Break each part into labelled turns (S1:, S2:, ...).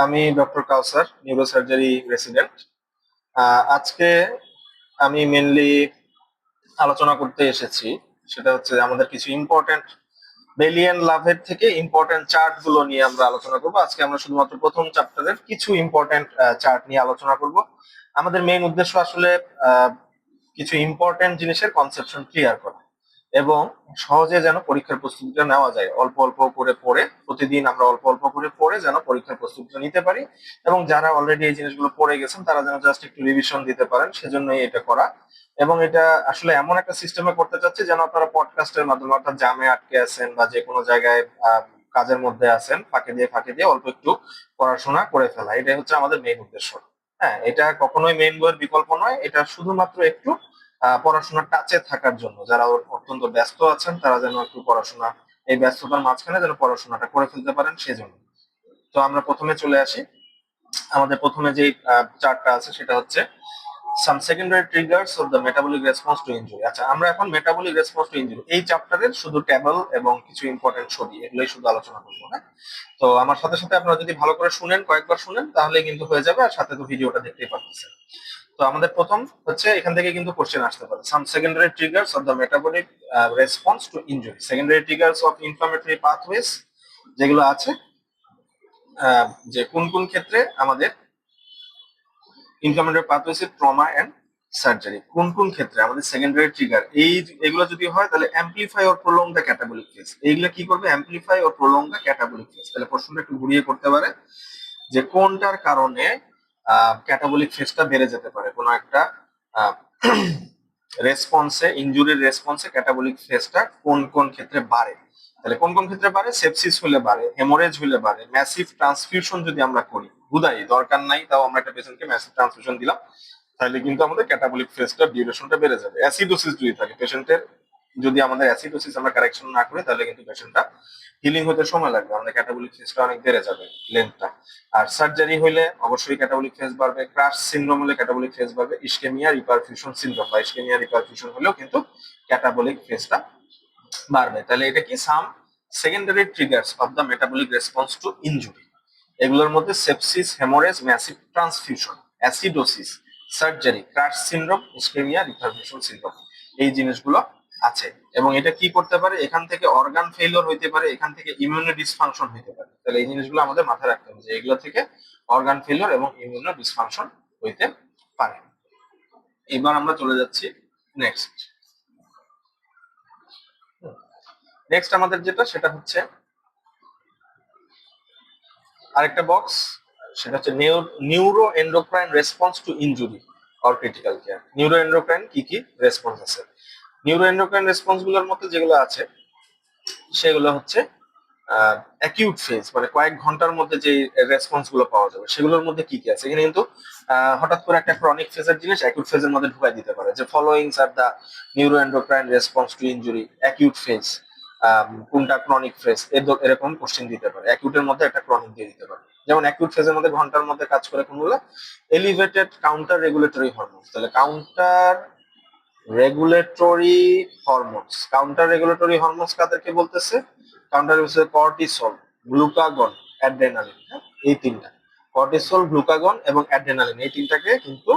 S1: আমি ডক্টর কাউসার, neurosurgery resident. আজকে আমি মেনলি আলোচনা করতে এসেছি, সেটা হচ্ছে আমাদের কিছু ইম্পর্টেন্ট বেলিয়ান লাভের থেকে ইম্পর্টেন্ট চার্ট গুলো নিয়ে আমরা আলোচনা করব। আজকে আমরা শুধুমাত্র প্রথম চ্যাপ্টারের কিছু ইম্পর্টেন্ট চার্ট নিয়ে আলোচনা করব। আমাদের মেইন উদ্দেশ্য আসলে আহ, কিছু ইম্পর্টেন্ট জিনিসের কনসেপশন ক্লিয়ার করা এবং সহজে যেন পরীক্ষার প্রস্তুতিটা নেওয়া যায়। অল্প অল্প করে পড়ে, প্রতিদিন আমরা অল্প অল্প করে পড়ে যেন পরীক্ষার প্রস্তুতিটা নিতে পারি, এবং যারা অলরেডি এই জিনিসগুলো পড়ে গেছেন তারা যেন জাস্ট একটু রিভিশন দিতে পারেন, সেজন্যই এটা করা। এবং এটা আসলে এমন একটা সিস্টেমে করতে চাচ্ছি যেন আপনারা পডকাস্টের মাধ্যমে, অর্থাৎ জামে আটকে আছেন বা যে কোনো জায়গায় কাজের মধ্যে আছেন, ফাঁকে দিয়ে অল্প একটু পড়াশোনা করে ফেলা, এটাই হচ্ছে আমাদের মেইন উদ্দেশ্য। হ্যাঁ, এটা কখনোই মেইন বইয়ের বিকল্প নয়, এটা শুধুমাত্র একটু পড়াশোনার টাচে থাকার জন্য। যারা অত্যন্ত ব্যস্ত আছেন তারা যেন একটু পড়াশোনা, এই ব্যস্ততার মাঝখানে যেন পড়াশোনাটা করে ফেলতে পারেন, সেজন্য। তো আমরা প্রথমে চলে আসি। আমাদের প্রথমে যে চার্টটা আছে সেটা হচ্ছে some secondary triggers of the metabolic response to injury. আচ্ছা, আমরা এখন মেটাবলিক রেসপন্স টু ইনজুরি এই চ্যাপ্টারের শুধু টেবল এবং কিছু ইম্পর্টেন্ট ছবি, এগুলোই শুধু আলোচনা করবো। হ্যাঁ, তো আমার সাথে সাথে আপনারা যদি ভালো করে শুনেন, কয়েকবার শুনেন, তাহলে কিন্তু হয়ে যাবে। আর সাথে তো ভিডিওটা দেখতেই পাচ্ছেন। তো আমাদের প্রথম হচ্ছে, এখান থেকে কিন্তু কোশ্চেন আসতে পারে, some secondary triggers of the metabolic response to injury, secondary triggers of inflammatory pathways, যেগুলো আছে যে কোন কোন ক্ষেত্রে আমাদের ইনফ্লামেটরি পাথওয়েজ এর ট্রমা এন্ড সার্জারি, কোন কোন ক্ষেত্রে আমাদের সেকেন্ডারি ট্রিগার এগুলো যদি হয় তাহলে amplify or prolong the catabolic phase. এইগুলো কি করবে? Amplify or prolong the catabolic phase. তাহলে প্রশ্নটা একটু ঘুরিয়ে করতে পারে যে কোনটার কারণে ক্যাটাবলিক ফেজটা বেড়ে যেতে পারে, কোনো একটা রেসপন্সে, ইনজুরির রেসপন্সে ক্যাটাবলিক ফেজটা কোন কোন ক্ষেত্রে বাড়ে। তাহলে কোন কোন ক্ষেত্রে বাড়ে? সেপসিস হলে বাড়ে, হেমোরেজ হলে বাড়ে, ম্যাসিভ ট্রান্সফিউশন যদি আমরা করি, হুদাই দরকার নাই তাও আমরা একটা পেশেন্টকে ম্যাসিভ ট্রান্সফিউশন দিলাম, তাহলে কিন্তু আমাদের ক্যাটাবলিক ফেজটা ডিউরেশনটা বেড়ে যাবে। অ্যাসিডোসিস যদি থাকে পেশেন্টের, যদি আমাদের অ্যাসিডোসিস আমরা কারেকশন না করি, তাহলে কিন্তু পেশেন্টটা হিলিং হতে সময় লাগবে, আমাদের ক্যাটাবলিক ফেজটা অনেক বেড়ে যাবে, লেন্থটা। আর সার্জারি হইলে অবশ্যই ক্যাটাবলিক ফেজ বাড়বে, ক্রাশ সিনড্রোম হলে ক্যাটাবলিক ফেজ বাড়বে, ইসকেমিয়া রিপারফিউশন সিনড্রোম বা ইসকেমিয়া রিপারফিউশন হলেও কিন্তু ক্যাটাবলিক ফেজটা বাড়বে। তাহলে এটা কি? Some secondary triggers of the metabolic response to injury. এগুলোর মধ্যে sepsis, haemorrhage, massive transfusion, acidosis, surgery, crash syndrome, ischaemia reperfusion syndrome, এই জিনিসগুলো আছে। এবং এটা কি করতে পারে? এখান থেকে অর্গান ফেলিওর হইতে পারে, এখান থেকে ইমিউনো ডিসফাংশন হইতে পারে। তাহলে এই জিনিসগুলো আমাদের মাথায় রাখতে হবে যে এগুলো থেকে অর্গান ফেলিওর এবং ইমিউনো ডিসফাংশন হইতে পারে। এবার আমরা চলে যাচ্ছি নেক্সট। নেক্সট আমাদের যেটা, সেটা হচ্ছে আরেকটা বক্স, সেটা হচ্ছে neuro endocrine response to injury or critical care. Neuro endocrine কি কি রেসপন্স আছে? নিউরো এন্ডোক্রাইন রেসপন্স গুলোর মধ্যে যেগুলো আছে সেগুলো হচ্ছে অ্যাকিউট ফেজ, মানে কয়েক ঘন্টার মধ্যে যে রেসপন্স গুলো পাওয়া যাবে, সেগুলোর মধ্যে কি কি আছে? এখানে কিন্তু হঠাৎ করে একটা ক্রনিক ফেজের জিনিস অ্যাকিউট ফেজের মধ্যে ঢুকাই দিতে পারে, যে followings are the neuro endocrine response to injury acute phase, কোনটা ক্রনিক ফেজ, এরকম কোশ্চেন দিতে পারে। অ্যাকিউটের মধ্যে একটা ক্রনিক দিয়ে দিতে পারে। যেমন অ্যাকিউট ফেজের মধ্যে ঘন্টার মধ্যে কাজ করে কোনগুলো? Elevated counter regulatory hormone. তাহলে counter regulatory hormones, counter regulatory hormones কাদেরকে বলতেছে? কাউন্টার হচ্ছে কর্টিসল, গ্লুকাগন, অ্যাড্রেনালিন। হ্যাঁ, এই তিনটা, কর্টিসল, গ্লুকাগন এবং অ্যাড্রেনালিন, এই তিনটাকে কিন্তু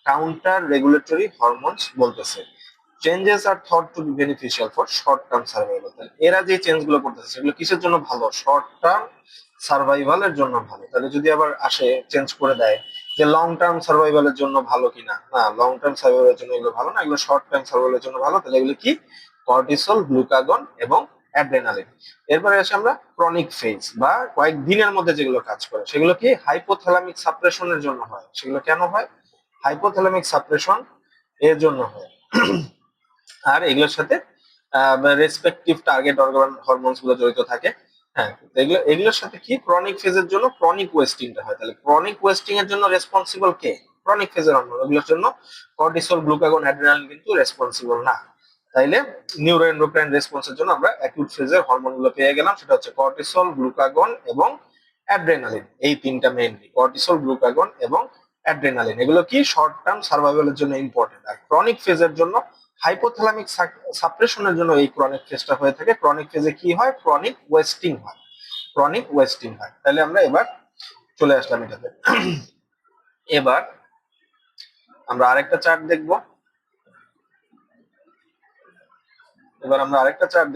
S1: কাউন্টার রেগুলেটরি হরমোনস বলতেছে। Changes are thought to be beneficial for short term survival. এরা যে চেঞ্জ গুলো করতেছে সেগুলো কিসের জন্য ভালো? শর্ট টার্ম সার্ভাইভালের জন্য ভালো। তাহলে যদি আবার আসে চেঞ্জ করে দেয় যে লং টার্ম সার্ভাইভালের জন্য ভালো কিনা, না, লং টার্ম সার্ভাইভালের জন্য এগুলো ভালো না, এগুলো শর্ট টার্ম সার্ভাইভালের জন্য ভালো। তাহলে এগুলো কি? কর্টিসল, গ্লুকাগন এবং অ্যাড্রেনালিন। এরপরে আসে আমরা ক্রনিক ফেজ বা কয়েক দিনের মধ্যে যেগুলো কাজ করে, সেগুলো কি? হাইপোথ্যালামিক সাপ্রেশনের জন্য হয়। সেগুলো কেন হয়? হাইপোথ্যালামিক সাপ্রেশন এর জন্য হয়। আর এগুলোর সাথে রেসপেক্টিভ টার্গেট অর্গান হরমোনস গুলো জড়িত থাকে। হ্যাঁ, এগুলোর সাথে কি? ক্রনিক ফেজের জন্য ক্রনিক ওয়েস্টিংটা হয়। তাহলে ক্রনিক ওয়েস্টিং এর জন্য রেসপন্সিবল কে? ক্রনিক ফেজের হরমোন। এগুলোর জন্য কর্টিসল, গ্লুকাগন, অ্যাড্রিনালিন কিন্তু রেসপন্সিবল না। তাইলে নিউরো এন্ডোক্রাইন রেসপন্সের জন্য আমরা অ্যাকিউট ফেজের হরমোন গুলো পেয়ে গেলাম, সেটা হচ্ছে কর্টিসল, গ্লুকাগন এবং অ্যাড্রেনালিন। এই তিনটা মেইনলি, কর্টিসল, গ্লুকাগন এবং অ্যাড্রেনালিন, এগুলো কি? শর্ট টার্ম সার্ভাইভালের জন্য ইম্পর্টেন্ট। আর ক্রনিক ফেজের জন্য, হাইপোথ্যালামিক সাপ্রেশনের জন্য এই ক্রনিক ফেজটা হয়ে থাকে। ক্রনিক ফেজে কি হয়? ক্রনিক ওয়েস্টিং হয়, ক্রনিক ওয়েস্টিং হয়। তাহলে আমরা এবার চলে আসলাম এটাতে। এবার আমরা আরেকটা চার্ট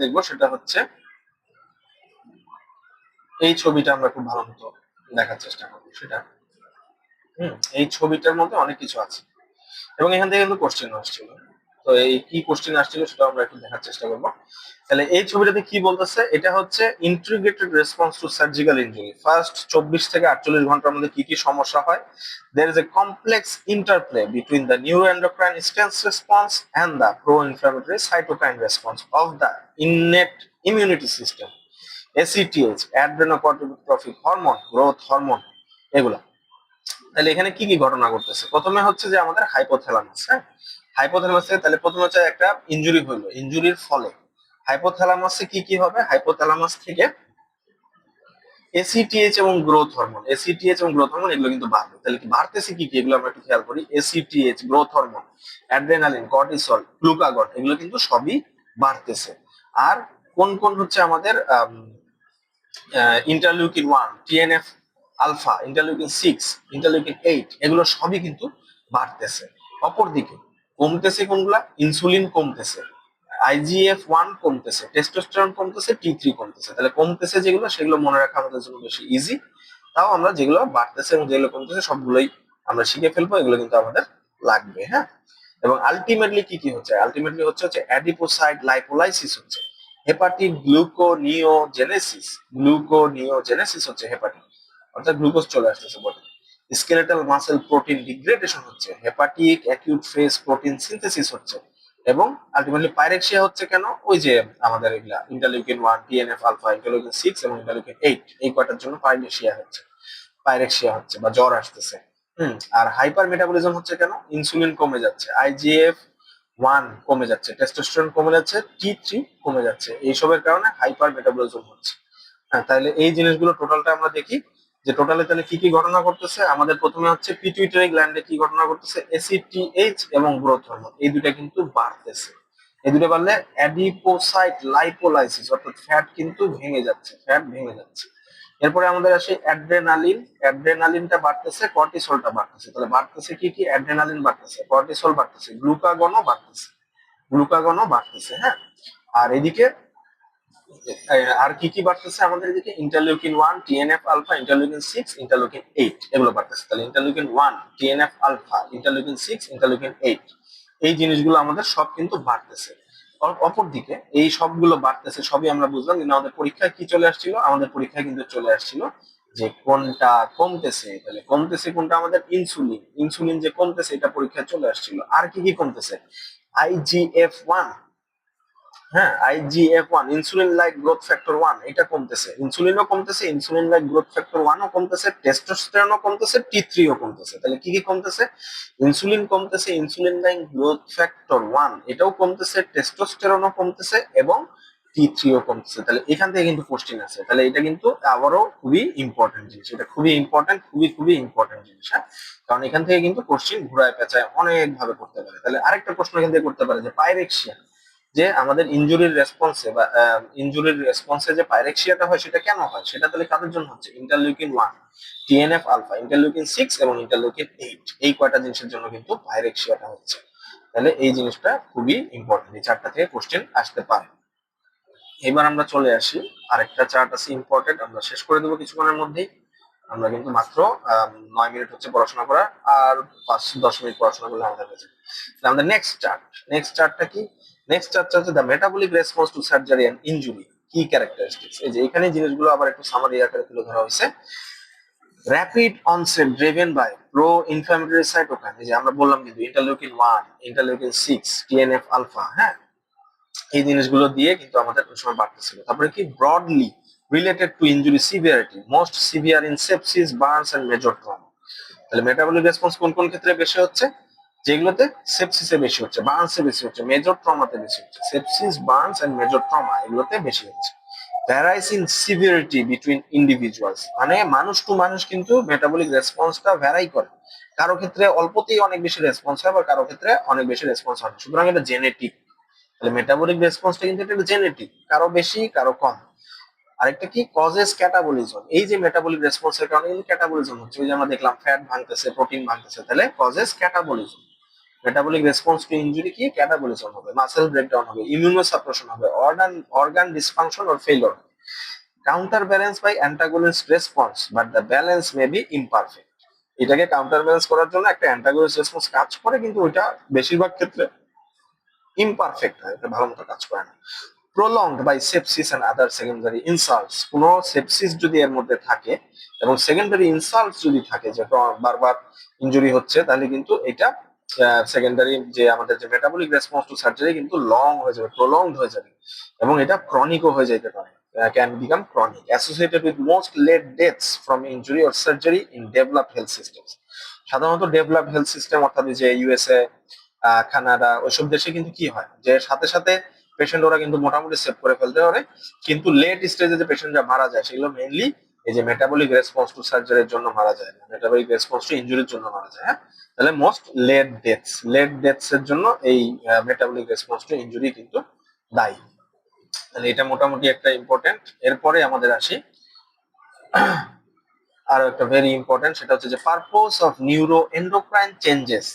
S1: দেখবো। সেটা হচ্ছে এই ছবিটা আমরা খুব ভালো মতো দেখার চেষ্টা করবো। সেটা এই ছবিটার মধ্যে অনেক কিছু আছে এবং এখান থেকে কিন্তু কোশ্চেন আসছিল। তো এই কি কোশ্চেন আসছিল সেটা আমরা একটু দেখার চেষ্টা করবো। তাহলে এই ছবিটাতে কি বলতেছে, এটা হচ্ছে integrated response to surgical injury. First 24 থেকে 48 ঘন্টার মধ্যে কি কি সমস্যা হয়। there is a complex interplay between the neuroendocrine stimulus response and the pro-inflammatory cytokine response of the innate immunity system, ACTH, adrenocorticotropic hormone, growth hormone, এগুলা। তাহলে এখানে কি কি ঘটনা ঘটতেছে, প্রথমে হচ্ছে যে আমাদের হাইপোথ্যালামাস। হ্যাঁ, হাইপোথ্যালামাসে তাহলে প্রথমে হচ্ছে একটা ইনজুরি হইলো, ইনজুরির ফলে হাইপোথ্যালামাসে কি কি হবে, হাইপোথ্যালামাস থেকে এসিটিএইচ এবং গ্রোথ হরমোন, এসিটিএইচ এবং গ্রোথ হরমোন এগুলো কিন্তু বাড়বে। তাহলে কি বাড়তেছে কি কি, এগুলো আমরা একটু খেয়াল করি। ACTH, growth hormone, adrenaline, cortisol, glucagon, এগুলো কিন্তু সবই বাড়তেছে। আর কোন কোন হচ্ছে আমাদের interleukin 1, TNF alpha, interleukin 6, interleukin 8, এগুলো সবই কিন্তু বাড়তেছে। অপরদিকে কমতেছে কোনগুলা, ইনসুলিন কমতেছে, IGF-1 কমতেছে, টেস্টোস্টেরন কমতেছে, T3 কমতেছে। তাহলে কমতেছে যেগুলো সেগুলো মনে রাখা আমাদের জন্য বেশি ইজি। তাও আমরা যেগুলো বাড়তেছে এবং যেগুলো কমতেছে সবগুলোই আমরা শিখে ফেলবো, এগুলো কিন্তু আমাদের লাগবে। হ্যাঁ, এবং আলটিমেটলি কি কি হচ্ছে, আলটিমেটলি হচ্ছে অ্যাডিপোসাইট লাইপোলাইসিস হচ্ছে, হেপাটিক গ্লুকোনিওজেনেসিস, গ্লুকোনিওজেনেসিস হচ্ছে হেপাটিক, অর্থাৎ গ্লুকোজ চলে আসতেছে body. Skeletal muscle protein degradation হচ্ছে, hepatic acute phase protein synthesis হচ্ছে, এবং আলটিমেটলি পাইরেক্সিয়া হচ্ছে কেন, ওই যে আমাদের এগুলা ইন্টারলিউকিন 1, টিএনএফ আলফা, ইন্টারলিউকিন 6 এবং ইন্টারলিউকিন 8, এই কয়টার জন্য পাইরেক্সিয়া হচ্ছে বা জ্বর আসতেছে। আর হাইপার মেটাবলিজম হচ্ছে কেন, ইনসুলিন কমে যাচ্ছে, IGF-1 কমে যাচ্ছে, টেস্টোস্টেরন কমে যাচ্ছে, T3 কমে যাচ্ছে, এইসবের কারণে হাইপার মেটাবলিজম হচ্ছে। হ্যাঁ, তাহলে এই জিনিসগুলো টোটালটা আমরা দেখি যে টোটালে তাহলে কি কি ঘটনা ঘটতেছে। আমাদের প্রথমে হচ্ছে পিটুইটারি গ্ল্যান্ডে কি ঘটনা ঘটতেছে, এসিটিএইচ এবং গ্রোথ হরমোন এই দুইটা কিন্তু বাড়তেছে। এই দুটো বাড়লে অ্যাডিপোসাইট লাইপোলাইসিস অর্থাৎ ফ্যাট কিন্তু ভেঙে যাচ্ছে, ফ্যাট ভেঙে যাচ্ছে। এরপরে আমাদের আসে অ্যাড্রেনালিন, অ্যাড্রেনালিনটা বাড়তেছে, কর্টিসলটা বাড়তেছে। তাহলে বাড়তেছে কি কি, অ্যাড্রেনালিন বাড়তেছে, কর্টিসল বাড়তেছে, গ্লুকাগনও বাড়তেছে, গ্লুকাগনও বাড়তেছে। হ্যাঁ, আর এদিকে আর কি কি বাড়তেছে আমাদের এদিকে, interleukin 1, TNF alpha, interleukin 6, interleukin 8, এগুলো বাড়তেছে। তাহলে interleukin 1, TNF alpha, interleukin 6, interleukin 8, এই জিনিসগুলো আমাদের সব কিন্তু বাড়তেছে। অপরদিকে এই সবগুলো বাড়তেছে, সবই আমরা বুঝলাম, কিন্তু আমাদের পরীক্ষায় কি চলে আসছিল, আমাদের পরীক্ষায় কিন্তু চলে আসছিল যে কোনটা কমতেছে। তাহলে কমতেছে কোনটা, আমাদের ইনসুলিন, ইনসুলিন যে কমতেছে এটা পরীক্ষায় চলে আসছিল। আর কি কি কমতেছে, IGF-1, হ্যাঁ, IGF-1, insulin like growth factor 1, এটা কমতেছে, ইনসুলিনও কমতেছে, ইনসুলিন লাইক গ্রোথ ফ্যাক্টর 1ও কমতেছে, টেস্টোস্টেরনও কমতেছে, T3ও কমতেছে। তাহলে কি কি কমতেছে, ইনসুলিন কমতেছে, ইনসুলিন লাইক গ্রোথ ফ্যাক্টর 1 এটাও কমতেছে, টেস্টোস্টেরনও কমতেছে এবং T3ও কমতেছে। তাহলে এখান থেকে কিন্তু কোশ্চেন আছে। তাহলে এটা কিন্তু আবারও খুবই ইম্পর্টেন্ট জিনিস, এটা খুবই ইম্পর্টেন্ট, খুবই খুবই ইম্পর্টেন্ট জিনিস। হ্যাঁ, কারণ এখান থেকে কিন্তু কোশ্চেন ঘুরায় পেঁচায় অনেক ভাবে করতে পারে। তাহলে আরেকটা প্রশ্ন এখান থেকে করতে পারে যে পাইরেক্সিয়া, যে আমাদের ইনজুরির রেসপন্সে যে পাইরেক্সিয়াটা হয় সেটা কেন হয়, সেটা তাহলে কাদের জন্য হচ্ছে, ইন্টারলিউকিন 1, টিএনএফ আলফা, ইন্টারলিউকিন 6 এবং ইন্টারলিউকিন 8, এই কয়টা জিনিসের জন্য কিন্তু পাইরেক্সিয়াটা হচ্ছে। তাহলে এই জিনিসটা খুবই ইম্পর্টেন্ট, এই চারটা থেকে কোশ্চেন আসতে পারে। এবার আমরা চলে আসি, আরেকটা চার্ট আছে ইম্পর্টেন্ট, আমরা শেষ করে দেবো কিছুক্ষণের মধ্যেই। আমরা কিন্তু মাত্র 9 মিনিট হচ্ছে পড়াশোনা করা, আর 5-10 মিনিট পড়াশোনা করলে আমাদের হয়েছে। আমাদের নেক্সট চার্টটা কি, নেক্সট চার্টটা হচ্ছে the metabolic response to surgery and injury, কি ক্যারেক্টারিস্টিক্স। এই যে এখানে জিনিসগুলো আবার একটু সামারি আকারে তুলে ধরা হয়েছে। Rapid onset driven by pro inflammatory cytokine, এই যে আমরা বললাম কিন্তু ইন্টারলিউকিন 1, ইন্টারলিউকিন 6, টিএনএফ আলফা, হ্যাঁ, এই জিনিসগুলো দিয়ে কিন্তু আমাদের ওই সময় বাড়তেছিল। তারপরে কি, broadly related to injury severity, most severe in sepsis, burns and major trauma. তাহলে মেটাবলিক রেসপন্স কোন কোন ক্ষেত্রে বেশি হচ্ছে, যেগুলোতে সেপসিসে বেশি হচ্ছে, বার্নসে বেশি হচ্ছে, মেজর ট্রমাতে বেশি হচ্ছে, sepsis, burns and major trauma এগুলোতে বেশি হচ্ছে। Varies in severity between individuals, মানে মানুষ টু মানুষ কিন্তু মেটাবলিক রেসপন্সটা ভ্যারাই করে, কারো ক্ষেত্রে অল্পতেই অনেক বেশি রেসপন্স হয়, আবার কারো ক্ষেত্রে অনেক বেশি রেসপন্স হয় না। সুতরাং এটা জেনেটিক। তাহলে মেটাবলিক রেসপন্সটা কিন্তু এটা জেনেটিক, কারো বেশি কারো কম। আরেকটা কি কজেস ক্যাটাবলিজম, এই যে মেটাবলিক রেসপন্সের কারণে কিন্তু ক্যাটাবলিজম হচ্ছে, ওই যে আমরা দেখলাম ফ্যাট ভাঙতেছে, প্রোটিন ভাঙতেছে, তাহলে causes catabolism. Metabolic response to injury কি ক্যাটাবলিজম হবে, মাসেল ব্রেকডাউন হবে, ইমিউনো সাপ্রেশন হবে, organ organ dysfunction or failure, counterbalance by antagonist response but the balance may be imperfect. এটাকে কাউন্টার ব্যালেন্স করার জন্য একটা অ্যান্টাগনিস্ট রেসপন্স কাজ করে, কিন্তু ওইটা বেশিরভাগ ক্ষেত্রে ইমপারফেক্ট হয়, এটা ভালো মতো কাজ করে না। Prolonged by sepsis and other secondary insults, কোনো সেপসিস যদি এর মধ্যে থাকে এবং সেকেন্ডারি ইনসাল্টস যদি থাকে, যে বারবার ইনজুরি হচ্ছে, তাহলে কিন্তু এটা সেকেন্ডারি যে আমাদের যে মেটাবলিক রেসপন্স টু সার্জারি কিন্তু লং হয়ে যাবে, প্রলংড হয়ে যাবে, এবং এটা ক্রনিকও হয়ে যেতে পারে, can become chronic, associated with most late deaths from injury or surgery in developed health systems. সাধারণত ডেভেলপড হেলথ সিস্টেম অর্থাৎ যে ইউএসএ, কানাডা, ওইসব দেশে কিন্তু কি হয় যে সাথে সাথে পেশেন্ট ওরা কিন্তু মোটামুটি সেভ করে ফেলতে পারে, কিন্তু লেট স্টেজে যে পেশেন্টরা মারা যায় সেগুলো মেইনলি এই যে মেটাবলিক রেসপন্স টু সার্জারির জন্য মারা যায় না, মেটাবলিক রেসপন্স টু ইনজুরির জন্য মারা যায়। হ্যাঁ, তাহলে মোস্ট লেট ডেথস এর জন্য এই মেটাবলিক রেসপন্স টু ইনজুরি কিন্তু দায়ী। তাহলে এটা মোটামুটি একটা ইম্পর্টেন্ট। এরপরে আমাদের আসি আরো একটা ভেরি ইম্পর্টেন্ট, সেটা হচ্ছে যে purpose of neuro endocrine changes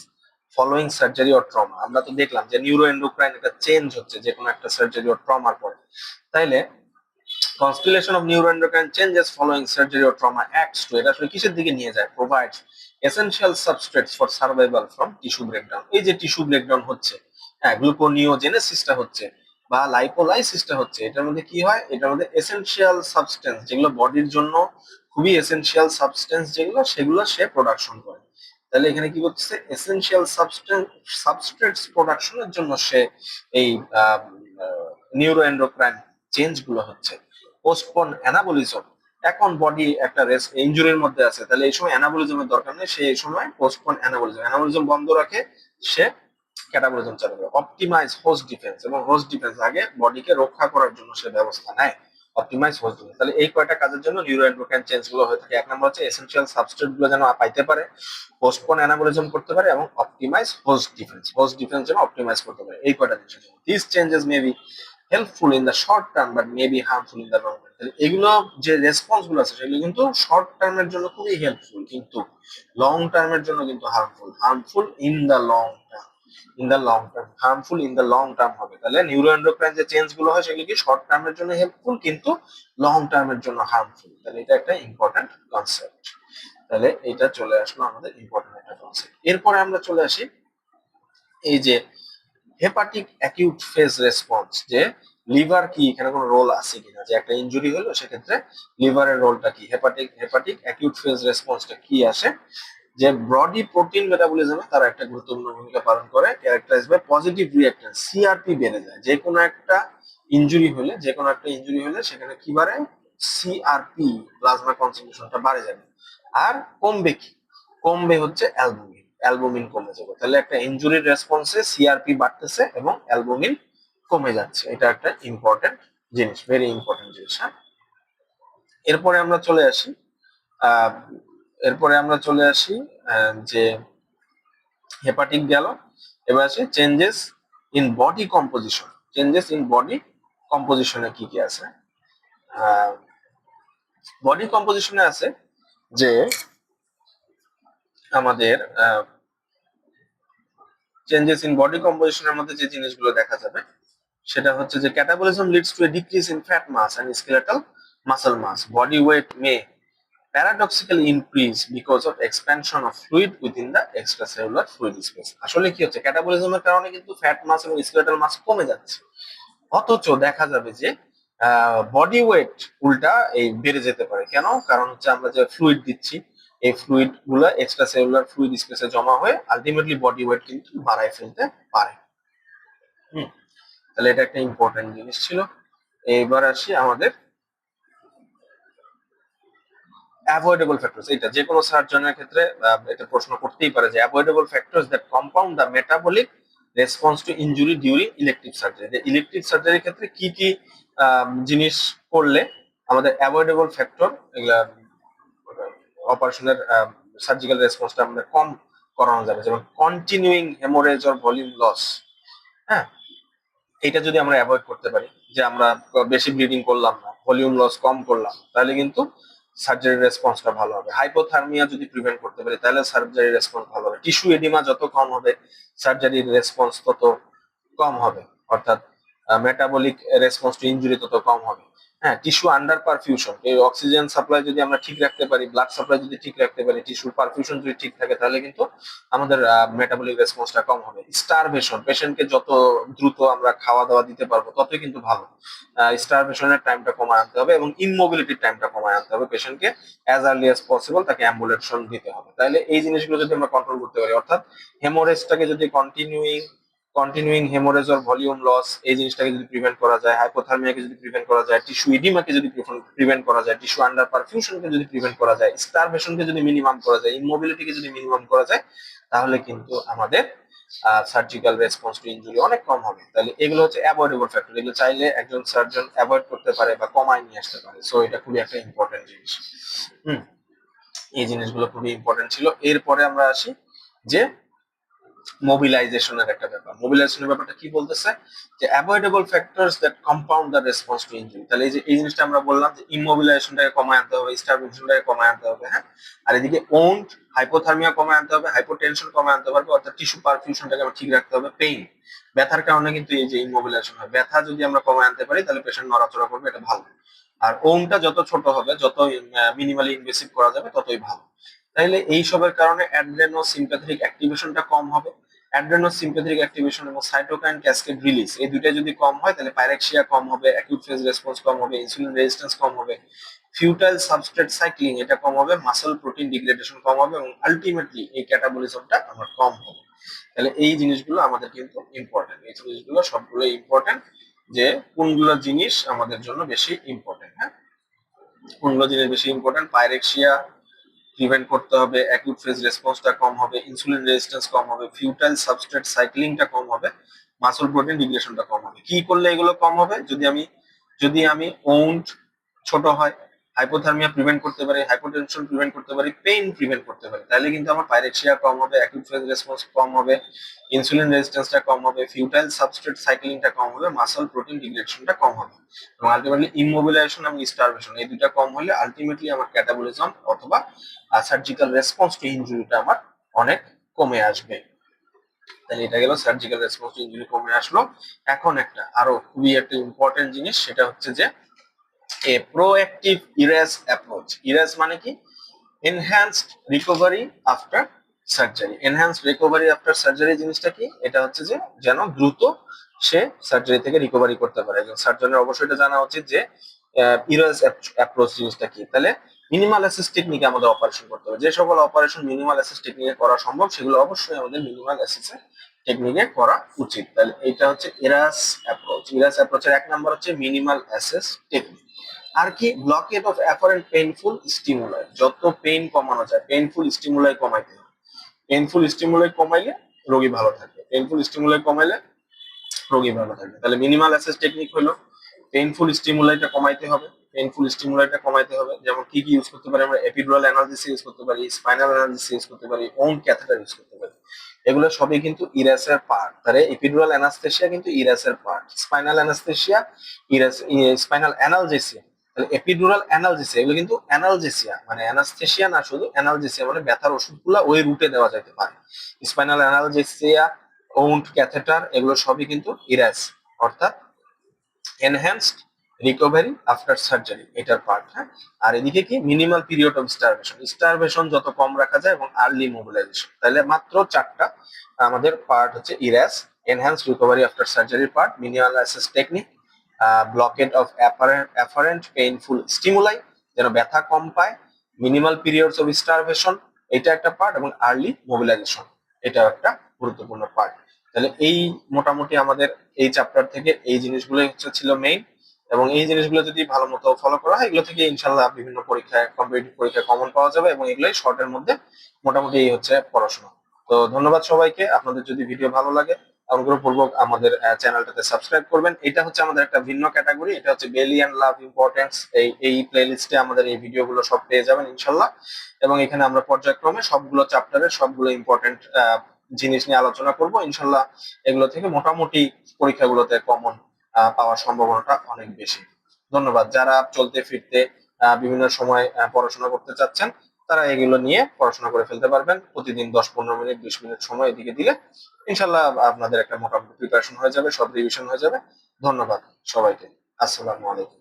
S1: following surgery or trauma. আমরা তো দেখলাম যে নিউরো এন্ডোক্রাইন একটা চেঞ্জ হচ্ছে যে কোনো একটা সার্জারি অর ট্রমার পরে, তাইলে constellation of neuroendocrine changes following surgery or trauma acts to, এটা আসলে কিসের দিকে নিয়ে যায়, provides essential substrates for survival from tissue breakdown। এই যে টিস্যু ব্রেকডাউন হচ্ছে, হ্যাঁ, গ্লুকোনিওজেনেসিসটা হচ্ছে বা লাইপোলাইসিসটা হচ্ছে, এটার মধ্যে কি হয়, এটার মধ্যে এসেনশিয়াল সাবস্টেন্স যেগুলো বডির জন্য খুবই এসেনশিয়াল সাবস্টেন্স যেগুলো, সেগুলো সে প্রোডাকশন করে। তাহলে এখানে কি করতেছে, এসেনশিয়াল সাবস্ট্রেটস প্রোডাকশনের জন্য সে এই নিউরোএন্ডোক্রাইন চেঞ্জ গুলো হচ্ছে। পোস্টপোন অ্যানাবলিজম, এখন বডি একটা ইনজুরির মধ্যে আছে, তাহলে এই সময় অ্যানাবলিজমের দরকার নেই, সে এই সময় পোস্টপোন অ্যানাবলিজম বন্ধ রাখে, সে ক্যাটাবলিজম চালু করে। অপটিমাইজ হোস্ট ডিফেন্স, এবং হোস্ট ডিফেন্স আগে বডিকে রক্ষা করার জন্য সে ব্যবস্থা নেয়, অপটিমাইজ হোস্ট ডিফেন্স। তাহলে এই কয়টা কাজের জন্য নিউরোএন্ডোক্রাইন চেঞ্জ গুলো হয়ে থাকে। এক নম্বর হচ্ছে এসেনশিয়াল সাবস্ট্রেট গুলো যেন পাইতে পারে, পোস্টপোন অ্যানাবলিজম করতে পারে, এবং অপটিমাইজ হোস্ট ডিফেন্স যেন অপটিমাইজ করতে পারে, এই কয়টা জিনিস। This changes may be helpful in the short term but may be harmful in the long term. এগুলো যে রেসপন্স গুলো আছে সেগুলো কিন্তু শর্ট টার্মের জন্য খুবই হেল্পফুল, কিন্তু লং টার্মের জন্য কিন্তু harmful in the long term, harmful in the long term হবে। তাহলে নিউরোএন্ডোক্রাইন যে চেঞ্জ গুলো হয় সেগুলো কি শর্ট টার্মের জন্য হেল্পফুল, কিন্তু লং টার্মের জন্য হার্মফুল। তাহলে এটা একটা ইম্পর্টেন্ট কনসেপ্ট। তাহলে এটা চলে আসলো আমাদের ইম্পর্টেন্ট একটা কনসেপ্ট। এরপরে আমরা চলে আসি এই যে হেপাটিক অ্যাকিউট ফেজ রেসপন্স, যে লিভার কি এখানে কোনো রোল আছে কিনা, যে একটা ইনজুরি হলো সেক্ষেত্রে লিভারের রোলটা কি, হেপাটিক অ্যাকিউট ফেজ রেসপন্সটা কি আসে, যে বডি প্রোটিন মেটাবলিজমে তারা একটা গুরুত্বপূর্ণ ভূমিকা পালন করে, characterized by positive reaction, CRP বেড়ে যায়। যে কোনো একটা ইনজুরি হলে সেখানে কি বাড়ে, সিআরপি, প্লাজমা কনসেন্ট্রেশনটা বাড়ে যাবে। আর কমবে হচ্ছে অ্যালবুমিন কমে যাবে। তাহলে একটা ইনজুরির রেসপন্সে সিআরপি বাড়তেছে এবং অ্যালবুমিন কমে যাচ্ছে, এটা একটা ইম্পর্টেন্ট জিনিস, ভেরি ইম্পর্টেন্ট জিনিস। হ্যাঁ, এরপরে আমরা চলে আসি আহ এরপরে আমরা চলে আসি যে হেপাটিক গেল, এবার আসি চেঞ্জেস ইন বডি কম্পোজিশনে কি কি আছে। বডি কম্পোজিশনে আছে যে আমাদের চেঞ্জেস ইন বডি কম্পোজিশনের মধ্যে যে জিনিসগুলো দেখা যাবে সেটা হচ্ছে যে catabolism leads to a decrease in fat mass and skeletal muscle mass, body weight may paradoxically increase because of expansion of fluid within the extracellular fluid space. আসলে কি হচ্ছে, ক্যাটাবলিজমের কারণে কিন্তু ফ্যাট মাস এবং স্কেলেটাল মাস কমে যাচ্ছে, অথচ দেখা যাবে যে বডি ওয়েট উল্টা এই বেড়ে যেতে পারে। কেন? কারণ হচ্ছে আমরা যে ফ্লুইড দিচ্ছি, এই ফ্লুইড গুলা এক্সট্রা সেলুলার ফ্লুইড স্পেসে জমা হয়ে আলটিমেটলি বডি ওয়েট কিন্তু বাড়ায় ফেলতে পারে। তাহলে এটা একটা ইম্পর্টেন্ট জিনিস ছিল। এবার আসি আমাদের অ্যাভয়েডেবল ফ্যাক্টরস। এটা যে কোনো সার্জনের ক্ষেত্রে এটা প্রশ্ন করতেই পারে যে avoidable factors that compound the metabolic response to injury during elective surgery. Elective সার্জারির ক্ষেত্রে কি কি জিনিস করলে আমাদের অ্যাভয়েডেবল ফ্যাক্টর, এগুলা অপারেশনের সার্জিক্যাল রেসপন্সটা আমাদের কম করানো যাবে, যেমন continuing haemorrhage or volume loss. হ্যাঁ, এটা যদি আমরা অ্যাভয়েড করতে পারি, যে আমরা বেশি ব্লিডিং করলাম না, ভলিউম লস কম করলাম, তাহলে কিন্তু সার্জারি রেসপন্সটা ভালো হবে। হাইপোথার্মিয়া যদি প্রিভেন্ট করতে পারি তাহলে সার্জারি রেসপন্স ভালো হবে। টিস্যু এডিমা যত কম হবে সার্জারির রেসপন্স তত কম হবে, অর্থাৎ মেটাবলিক রেসপন্স টু ইনজুরি তত কম হবে। হ্যাঁ, টিস্যু আন্ডার পারফিউশন, এই অক্সিজেন সাপ্লাই যদি আমরা ঠিক রাখতে পারি, ব্লাড সাপ্লাই যদি ঠিক রাখতে পারি, টিস্যুর পারফিউশন যদি ঠিক থাকে, তাহলে কিন্তু আমাদের মেটাবলিক রেসপন্সটা কম হবে। স্টারভেশন, পেশেন্টকে যত দ্রুত আমরা খাওয়া দাওয়া দিতে পারবো ততই কিন্তু ভালো। স্টারভেশনের টাইমটা কমায় আনতে হবে এবং ইনমোবিলিটির টাইমটা কমায় আনতে হবে। পেশেন্টকে অ্যাজ আর্লি অ্যাজ পসিবল তাকে অ্যাম্বুলেশন দিতে হবে। তাহলে এই জিনিসগুলো যদি আমরা কন্ট্রোল করতে পারি, অর্থাৎ হেমোরেজটাকে যদি continuing haemorrhage or volume loss এই জিনিসটাকে যদি প্রিভেন্ট করা যায়, হাইপোথার্মিয়াকে যদি প্রিভেন্ট করা যায়, টিস্যু ইডিমাকে যদি প্রিভেন্ট করা যায়, টিস্যু আন্ডার পারফিউশনকে যদি প্রিভেন্ট করা যায়, স্টারভেশনকে যদি মিনিমাম করা যায়, ইমোবিলিটিকে যদি মিনিমাম করা যায়, তাহলে কিন্তু আমাদের সার্জিক্যাল রেসপন্স টু ইনজুরি অনেক কম হবে। তাহলে এগুলো হচ্ছে অ্যাভয়েডেবল ফ্যাক্টর, এগুলো চাইলে একজন সার্জন অ্যাভয়েড করতে পারে বা কমায় নিয়ে আসতে পারে। সো এটা খুবই একটা ইম্পর্টেন্ট জিনিস। হুম, এই জিনিসগুলো খুবই ইম্পর্টেন্ট ছিল। এরপরে আমরা আসি যে মোবিলাইজেশনের একটা ব্যাপার। মোবিলাইজেশনের ব্যাপারটা কি বলতেছে, যে avoidable factors that compound the response to injury. তাহলে এই যে এই জিনিসটা আমরা বললাম যে ইমোবিলাইজেশনটাকে কমায় আনতে হবে, স্টারভেশনটাকে কমায় আনতে হবে, হ্যাঁ, আর এদিকে ওন্ড হাইপোথার্মিয়া কমায় আনতে হবে, হাইপোটেনশন কমায় আনতে হবে, অর্থাৎ টিস্যু পারফিউশনটাকে আমরা ঠিক রাখতে হবে। পেইন, ব্যথার কারণে কিন্তু এই যে ইমোবিলাইজেশন হয়, ব্যথা যদি আমরা কমায় আনতে পারি তাহলে পেশেন্ট নড়াচড়া করবে, এটা ভালো। আর ওমটা যত ছোট হবে, যত মিনিমালি ইনভেসিভ করা যাবে ততই ভালো। তাইলে এই সবের কারণে অ্যাড্রেনো সিম্প্যাথেটিক অ্যাক্টিভেশনটা কম হবে। অ্যাড্রেনো সিম্প্যাথেটিক অ্যাক্টিভেশন এবং সাইটোকাইন ক্যাসকেড রিলিজ এই দুইটা যদি কম হয় তাহলে পাইরেক্সিয়া কম হবে, অ্যাকিউট ফেজ রেসপন্স কম হবে, ইনসুলিন রেজিস্ট্যান্স কম হবে, ফিউটাইল সাবস্ট্রেট সাইক্লিং এটা কম হবে, মাসল প্রোটিন ডিগ্রেডেশন কম হবে এবং আলটিমেটলি এই ক্যাটাবলিজমটা আমার কম হবে। তাহলে এই জিনিসগুলো আমাদের কিন্তু ইম্পর্টেন্ট, এই জিনিসগুলো সবগুলো ইম্পর্টেন্ট, যে কোনগুলো জিনিস আমাদের জন্য বেশি ইম্পর্টেন্ট। হ্যাঁ, কোনগুলো জিনিস বেশি ইম্পর্টেন্ট, পাইরেক্সিয়া প্রিভেন্ট করতে হবে, অ্যাকিউট ফেজ রেসপন্সটা কম হবে, ইনসুলিন রেজিস্ট্যান্স কম হবে, ফিউটাইল সাবস্ট্রেট সাইক্লিংটা কম হবে, মাসল প্রোটিন ডিগ্রেশনটা কম হবে। কি করলে এগুলো কম হবে, যদি আমি ওন্ড ছোট হয়, হাইপোথার্মিয়া প্রিভেন্ট করতে পারি, হাইপোটেনশন প্রিভেন্ট করতে পারি, পেইন প্রিভেন্ট করতে পারি, তাহলে কিন্তু আমার পাইরেক্সিয়া কম হবে, অ্যাকিউট ফেজ রেসপন্স কম হবে, ইনসুলিন রেজিস্ট্যান্সটা কম হবে, ফিউটাইল সাবস্ট্রেট সাইক্লিংটা কম হবে, মাসল প্রোটিন ডিগ্রেডেশনটা কম হবে এবং আলটিমেটলি ইমোবিলাইজেশন এবং স্টারভেশন এই দুইটা কম হলে আলটিমেটলি আমার ক্যাটাবলিজম অথবা সার্জিক্যাল রেসপন্স টু ইনজুরিটা আমার অনেক কমে আসবে। তাহলে এটা গেল সার্জিক্যাল রেসপন্স টু ইনজুরি কমে আসলো। এখন একটা আরো খুবই একটা ইম্পর্টেন্ট জিনিস, সেটা হচ্ছে যে এ প্রোঅ্যাক্টিভ ইরেজ অ্যাপ্রোচ। ইরেজ মানে কি, enhanced recovery after surgery. Enhanced recovery after surgery জিনিসটা কি, এটা হচ্ছে যে যেন দ্রুত সে সার্জারি থেকে রিকভারি করতে পারে। এবং সার্জনের অবশ্যই এটা জানা উচিত যে ইরেজ অ্যাপ্রোচ জিনিসটা কি। তাহলে মিনিমাল অ্যাসেস টেকনিকে আমাদের অপারেশন করতে হবে। যে সকল অপারেশন মিনিমাল অ্যাসেস টেকনিকে করা সম্ভব সেগুলো অবশ্যই আমাদের মিনিমাল অ্যাসেস টেকনিকে করা উচিত। তাহলে এটা হচ্ছে ইরাস অ্যাপ্রোচ। ইরাস অ্যাপ্রোচের এক নাম্বার হচ্ছে মিনিমাল অ্যাসেস টেকনিক। আর কি, blockade of afferent painful stimuli, যত পেইন কমানো যায় পেইনফুল স্টিমুলাই কমাইতে হবে। পেইনফুল স্টিমুলাই কমাইলে রোগী ভালো থাকবে, পেইনফুল স্টিমুলাই কমাইলে রোগী ভালো থাকবে। তাহলে মিনিমাল অ্যাসেস টেকনিক হলো পেইনফুল স্টিমুলাইটা কমাইতে হবে। পেইনফুল স্টিমুলাইটা কমাইতে হবে, যেমন কি কি ইউজ করতে পারি আমরা, এপিডুরাল অ্যানালজেসিস ইউজ করতে পারি, স্পাইনাল অ্যানালজেসিস ইউজ করতে পারি, ওন ক্যাথেটার ইউজ করতে পারি। এগুলো সবই কিন্তু ইরাসের পার্ট। তাহলে এপিডুরাল অ্যানাস্থেশিয়া কিন্তু ইরাসের part, spinal anaesthesia ERAS, spinal analgesia. তাহলে এপিডুরাল অ্যানালজেসিয়া এগুলো কিন্তু অ্যানালজেসিয়া মানে অ্যানাস্থেশিয়া না, শুধু অ্যানালজেসিয়া মানে ব্যথার ওষুধগুলো ওই রুটে দেওয়া যেতে পারে। স্পাইনাল অ্যানালজেসিয়া, ওন্ড ক্যাথেটার এগুলো সবই কিন্তু ইরাস, অর্থাৎ এনহ্যান্সড রিকভারি আফটার সার্জারি এটার পার্ট। হ্যাঁ, আর এদিকে কি, minimal period of starvation, starvation যত কম রাখা যায় এবং আর্লি মোবিলাইজেশন। তাহলে মাত্র চারটা আমাদের পার্ট হচ্ছে ERAS, enhanced recovery after surgery part, minimal access technique, blockade of afferent painful stimuli যেন ব্যথা কম পায়, মিনিমাল পিরিয়ডস অফ স্টারভেশন এটা একটা পার্ট এবং আর্লি মোবিলাইজেশন এটাও একটা গুরুত্বপূর্ণ পার্ট। তাহলে এই মোটামুটি আমাদের এই চ্যাপ্টার থেকে এই জিনিসগুলোই হচ্ছে ছিল মেইন, এবং এই জিনিসগুলো যদি ভালো মতো ফলো করা হয় এগুলো থেকে ইনশাল্লাহ বিভিন্ন পরীক্ষায় কম্পিটিটিভ পরীক্ষায় কমন পাওয়া যাবে এবং এগুলোই শর্টের মধ্যে মোটামুটি এই হচ্ছে পড়াশোনা। তো ধন্যবাদ সবাইকে। আপনাদের যদি ভিডিও ভালো লাগে অনুগ্রহপূর্বক আমাদের চ্যানেলটাতে সাবস্ক্রাইব করবেন। এটা হচ্ছে আমাদের একটা ভিন্ন ক্যাটাগরি, এটা হচ্ছে বেলি অ্যান্ড লাভ ইম্পর্টেন্স। এই প্লেলিস্টে আমাদের এই ভিডিওগুলো সব পেয়ে যাবেন ইনশাল্লাহ, এবং এখানে আমরা পর্যায়ক্রমে সবগুলো চ্যাপ্টারের সবগুলো ইম্পর্টেন্ট জিনিস নিয়ে আলোচনা করব ইনশাল্লাহ। এগুলো থেকে মোটামুটি পরীক্ষাগুলোতে কমন পাওয়ার সম্ভাবনাটা অনেক বেশি। ধন্যবাদ। যারা চলতে ফিরতে বিভিন্ন সময় পড়াশোনা করতে চাচ্ছেন, তারা এগুলো নিয়ে পড়াশোনা করে ফেলতে পারবেন। প্রতিদিন 10-15 মিনিট 20 মিনিট সময় এদিকে দিলে ইনশাল্লাহ আপনাদের একটা মোটামুটি প্রিপারেশন হয়ে যাবে, সব রিভিশন হয়ে যাবে। ধন্যবাদ সবাইকে। আসসালামু আলাইকুম।